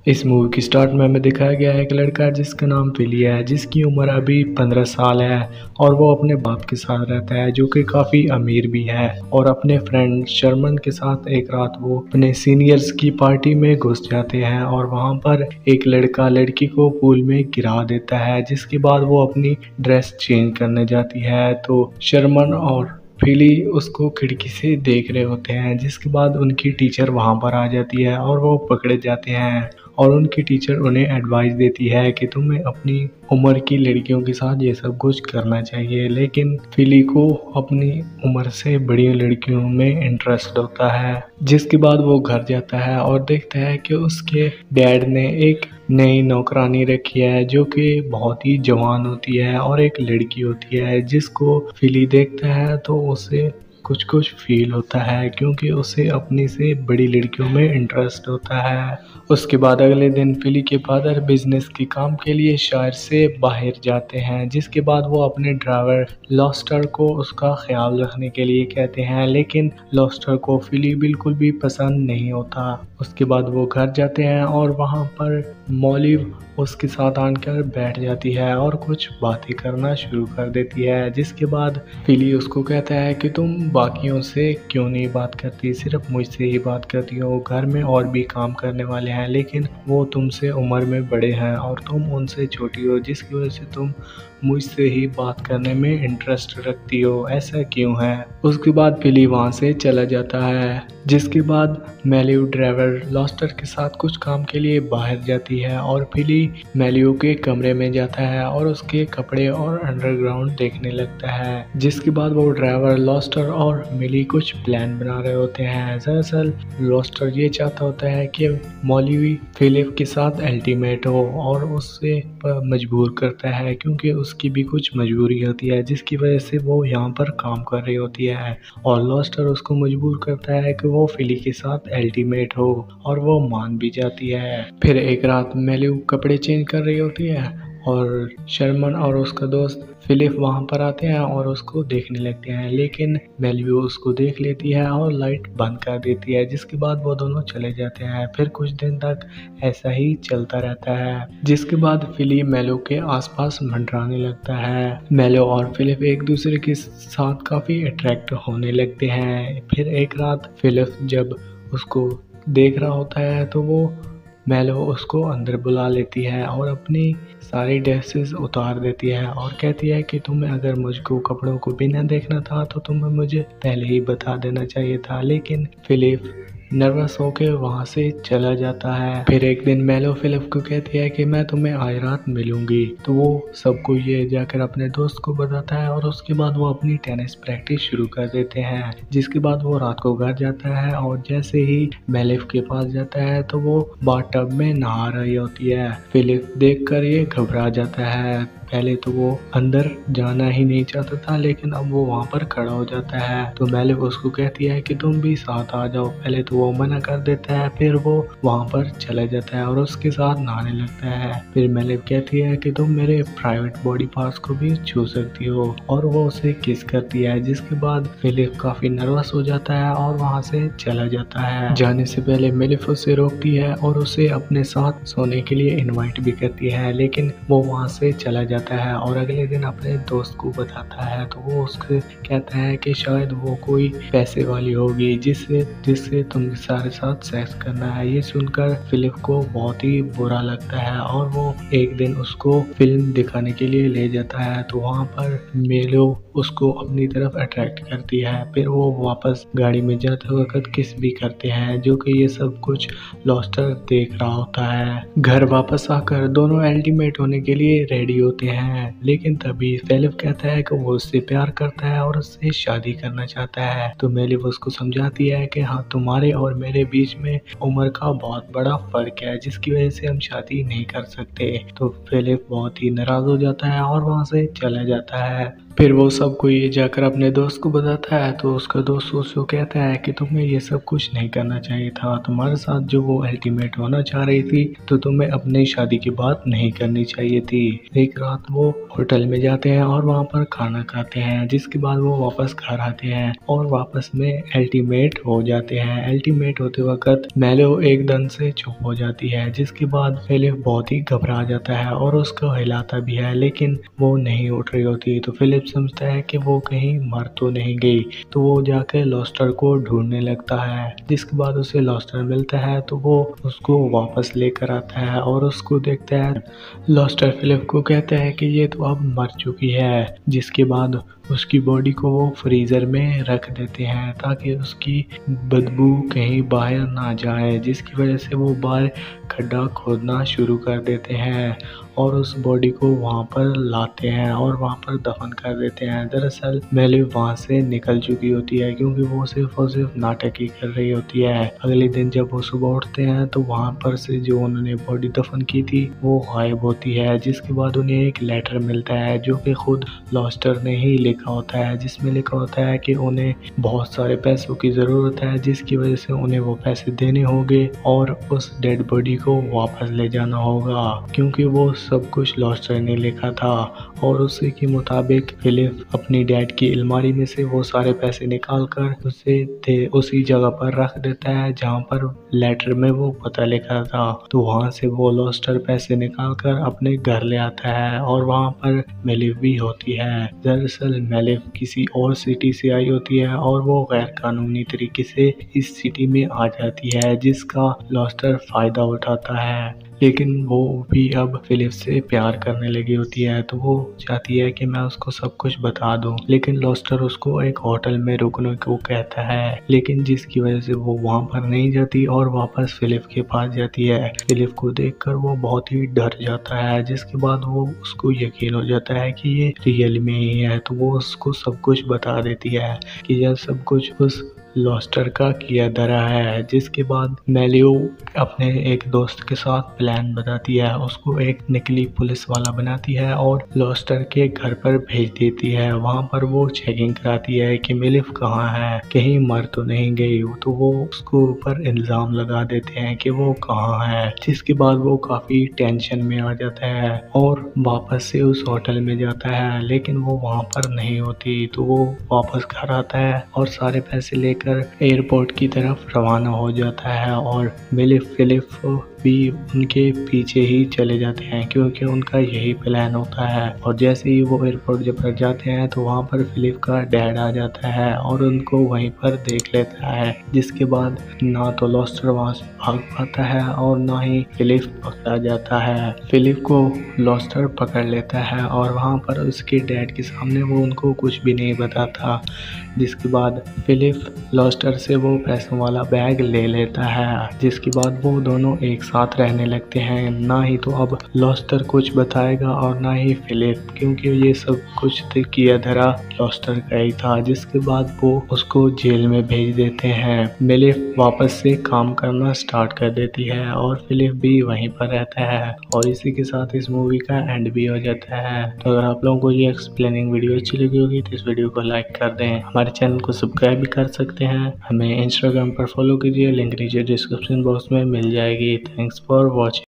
इस मूवी की स्टार्ट में हमें दिखाया गया है एक लड़का जिसका नाम फिली है, जिसकी उम्र अभी 15 साल है और वो अपने बाप के साथ रहता है जो कि काफ़ी अमीर भी है। और अपने फ्रेंड शर्मन के साथ एक रात वो अपने सीनियर्स की पार्टी में घुस जाते हैं और वहाँ पर एक लड़का लड़की को पूल में गिरा देता है, जिसके बाद वो अपनी ड्रेस चेंज करने जाती है तो शर्मन और फिली उसको खिड़की से देख रहे होते हैं, जिसके बाद उनकी टीचर वहां पर आ जाती है और वो पकड़े जाते हैं और उनकी टीचर उन्हें एडवाइस देती है कि तुम्हें अपनी उम्र की लड़कियों के साथ ये सब कुछ करना चाहिए। लेकिन फिली को अपनी उम्र से बड़ी लड़कियों में इंटरेस्ट होता है, जिसके बाद वो घर जाता है और देखता है कि उसके डैड ने एक नई नौकरानी रखी है जो कि बहुत ही जवान होती है और एक लड़की होती है, जिसको फिली देखता है तो उसे कुछ कुछ फील होता है क्योंकि उसे अपनी से बड़ी लड़कियों में इंटरेस्ट होता है। उसके बाद अगले दिन फिली के फादर बिजनेस के काम के लिए शहर से बाहर जाते हैं, जिसके बाद वो अपने ड्राइवर लॉस्टर को उसका ख्याल रखने के लिए कहते हैं, लेकिन लॉस्टर को फिली बिल्कुल भी पसंद नहीं होता। उसके बाद वो घर जाते हैं और वहाँ पर मॉलिव उसके साथ आकर बैठ जाती है और कुछ बातें करना शुरू कर देती है, जिसके बाद फिली उसको कहता है कि तुम बाकियों से क्यों नहीं बात करती, सिर्फ मुझसे ही बात करती हो। घर में और भी काम करने वाले हैं लेकिन वो तुमसे उम्र में बड़े हैं और तुम उनसे छोटी हो, जिसकी वजह से तुम मुझसे ही बात करने में इंटरेस्ट रखती हो, ऐसा क्यों है। उसके बाद फिली वहाँ से चला जाता है, जिसके बाद मैल्यू ड्राइवर लॉस्टर के साथ कुछ काम के लिए बाहर जाती है और फिली मैल्यू के कमरे में जाता है और उसके कपड़े और अंडरग्राउंड देखने लगता है, जिसके बाद वो ड्राइवर लॉस्टर और मिली कुछ प्लान बना रहे होते हैं। दरअसल लॉस्टर ये चाहता होता है कि मॉली फिलिप के साथ अल्टीमेट हो और उससे मजबूर करता है क्योंकि उसकी भी कुछ मजबूरी होती है, जिसकी वजह से वो यहाँ पर काम कर रही होती है और लॉस्टर उसको मजबूर करता है कि वो फिली के साथ अल्टीमेट हो और वो मान भी जाती है। फिर एक रात मैल्यू कपड़े चेंज कर रही होती है और शर्मन और उसका दोस्त फिलिप वहां पर आते हैं और उसको देखने लगते हैं, लेकिन मैल्यू उसको देख लेती है और लाइट बंद कर देती है, जिसके बाद वो दोनों चले जाते हैं। फिर कुछ दिन तक ऐसा ही चलता रहता है, जिसके बाद फिलिप मैल्यू के आसपास मंडराने लगता है। मैल्यू और फिलिप एक दूसरे के साथ काफी अट्रैक्ट होने लगते हैं। फिर एक रात फिलिप जब उसको देख रहा होता है तो वो मैलो उसको अंदर बुला लेती है और अपनी सारी ड्रेसेस उतार देती है और कहती है कि तुम्हें अगर मुझको कपड़ों को बिना देखना था तो तुम्हें मुझे पहले ही बता देना चाहिए था। लेकिन फिलिप नर्वस होकर वहाँ से चला जाता है। फिर एक दिन मैलो फिलिप को कहती है कि मैं तुम्हें आज रात मिलूंगी, तो वो सबको ये जाकर अपने दोस्त को बताता है और उसके बाद वो अपनी टेनिस प्रैक्टिस शुरू कर देते हैं, जिसके बाद वो रात को घर जाता है और जैसे ही मैलिफ के पास जाता है तो वो बाथटब में नहा रही होती है। फिलिप देखकर ये घबरा जाता है, पहले तो वो अंदर जाना ही नहीं चाहता था लेकिन अब वो वहाँ पर खड़ा हो जाता है तो मैलिफ उसको कहती है कि तुम भी साथ आ जाओ। पहले तो वो मना कर देता है, फिर वो वहाँ पर चला जाता है और उसके साथ नहाने लगता है। फिर मैलिफ कहती है कि तुम मेरे प्राइवेट बॉडी पार्ट्स को भी छू सकती हो और वो उसे किस करती है, जिसके बाद फिलिप काफी नर्वस हो जाता है और वहाँ से चला जाता है। जाने से पहले मैलिफ उसे रोकती है और उसे अपने साथ सोने के लिए इनवाइट भी करती है, लेकिन वो वहाँ से चला जाता है और अगले दिन अपने दोस्त को बताता है तो वो उसको कहता है कि शायद वो कोई पैसे वाली होगी जिससे तुम सारे साथ सेक्स करना है। ये सुनकर फिलिप को बहुत ही बुरा लगता है और वो एक दिन उसको फिल्म दिखाने के लिए ले जाता है तो वहाँ पर मेलो उसको अपनी तरफ अट्रैक्ट करती है। फिर वो वापस गाड़ी में जाते वक्त किस भी करते हैं, जो कि ये सब कुछ लॉस्टर देख रहा होता है। घर वापस आकर दोनों अल्टीमेट होने के लिए रेडी होते हैं, लेकिन तभी फिलिप कहता है कि वो उससे प्यार करता है और उससे शादी करना चाहता है। तो मेलिफ उसको समझाती है कि हाँ, तुम्हारे और मेरे बीच में उम्र का बहुत बड़ा फर्क है जिसकी वजह से हम शादी नहीं कर सकते। तो फिलिप बहुत ही नाराज हो जाता है और वहाँ से चला जाता है। फिर वो सबको ये जाकर अपने दोस्त को बताता है, तो उसका दोस्त उसको कहता है कि तुम्हें ये सब कुछ नहीं करना चाहिए था, तुम्हारे साथ जो वो अल्टीमेट होना चाह रही थी तो तुम्हें अपनी शादी की बात नहीं करनी चाहिए थी। एक रात वो होटल में जाते हैं और वहाँ पर खाना खाते हैं, जिसके बाद वो वापस घर आते हैं और वापस में अल्टीमेट हो जाते हैं। अल्टीमेट होते वक्त मेलो एकदम से चुप हो जाती है, जिसके बाद फिलिप बहुत ही घबरा जाता है और उसको हिलाता भी है, लेकिन वो नहीं उठ रही होती। तो फिलिप समझता है कि वो कहीं मर तो नहीं गई, तो वो जाकर लॉस्टर को ढूंढने लगता है। जिसके बाद उसे लॉस्टर मिलता है, तो वो उसको वापस लेकर आता है और उसको देखता है। लॉस्टर फिलिप को कहता है कि ये तो अब मर चुकी है। जिसके बाद उसकी बॉडी को वो फ्रीज़र में रख देते हैं ताकि उसकी बदबू कहीं बाहर ना जाए, जिसकी वजह से वो बाहर खड्डा खोदना शुरू कर देते हैं और उस बॉडी को वहाँ पर लाते हैं और वहाँ पर दफन कर देते हैं। दरअसल मेलिव वहाँ से निकल चुकी होती है, क्योंकि वो सिर्फ और सिर्फ नाटक ही कर रही होती है। अगले दिन जब वो सुबह उठते हैं तो वहाँ पर से जो उन्होंने बॉडी दफन की थी वो गायब होती है। जिसके बाद उन्हें एक लेटर मिलता है जो कि खुद लॉस्टर ने ही लिखा होता है, जिसमें लिखा होता है कि उन्हें बहुत सारे पैसों की ज़रूरत है, जिसकी वजह से उन्हें वो पैसे देने होंगे और उस डेड बॉडी को वापस ले जाना होगा, क्योंकि वो सब कुछ लॉस्टर ने लिखा था। और उसी के मुताबिक फिलिप अपनी डैड की अलमारी में से वो सारे पैसे निकाल कर उसी जगह पर रख देता है जहाँ पर लेटर में वो पता लिखा था। तो वहाँ से वो लॉस्टर पैसे निकाल कर अपने घर ले आता है और वहाँ पर मेलिव भी होती है। दरअसल मेलिव किसी और सिटी से आई होती है और वो गैर कानूनी तरीके से इस सिटी में आ जाती है, जिसका लॉस्टर फायदा उठाता है। लेकिन वो भी अब फिलिप से प्यार करने लगी होती है, तो वो चाहती है कि मैं उसको सब कुछ बता दूं। लेकिन लॉस्टर उसको एक होटल में रुकने को कहता है, लेकिन जिसकी वजह से वो वहां पर नहीं जाती और वापस फिलिप के पास जाती है। फिलिप को देखकर वो बहुत ही डर जाता है, जिसके बाद वो उसको यकीन हो जाता है कि ये रियल में ही है। तो वो उसको सब कुछ बता देती है कि यह सब कुछ उस लॉस्टर का किया धरा है। जिसके बाद मेलियो अपने एक दोस्त के साथ प्लान बताती है, उसको एक नकली पुलिस वाला बनाती है और लॉस्टर के घर पर भेज देती है। वहां पर वो चेकिंग कराती है कि मेलिव कहाँ है, कहीं मर तो नहीं गई। तो वो उसको ऊपर इल्जाम लगा देते हैं कि वो कहाँ है। जिसके बाद वो काफी टेंशन में आ जाता है और वापस से उस होटल में जाता है, लेकिन वो वहां पर नहीं होती। तो वो वापस घर आता है और सारे पैसे लेकर एयरपोर्ट की तरफ रवाना हो जाता है और फिलिप भी उनके पीछे ही चले जाते हैं, क्योंकि उनका यही प्लान होता है। और जैसे ही वो एयरपोर्ट जब पर जाते हैं तो वहाँ पर फिलिप का डैड आ जाता है और उनको वहीं पर देख लेता है। जिसके बाद ना तो लॉस्टर वहाँ से भाग पाता है और ना ही फिलिप पकड़ा जाता है। फिलिप को लॉस्टर पकड़ लेता है और वहाँ पर उसके डैड के सामने वो उनको कुछ भी नहीं बताता। जिसके बाद फिलिप लॉस्टर से वो पैसों वाला बैग ले लेता है। जिसके बाद वो दोनों एक साथ रहने लगते हैं। ना ही तो अब लॉस्टर कुछ बताएगा और ना ही फिलिप, क्योंकि ये सब कुछ किया धरा लॉस्टर का ही था। जिसके बाद वो उसको जेल में भेज देते हैं। मेलिव वापस से काम करना स्टार्ट कर देती है और फिलिप भी वहीं पर रहता है। और इसी के साथ इस मूवी का एंड भी हो जाता है। तो अगर आप लोगों को ये एक्सप्लेनिंग वीडियो अच्छी लगी होगी तो इस वीडियो को लाइक कर दें। हमारे चैनल को सब्सक्राइब भी कर सकते हैं। हमें इंस्टाग्राम पर फॉलो कीजिए, लिंक नीचे डिस्क्रिप्शन बॉक्स में मिल जाएगी। Thanks for watching.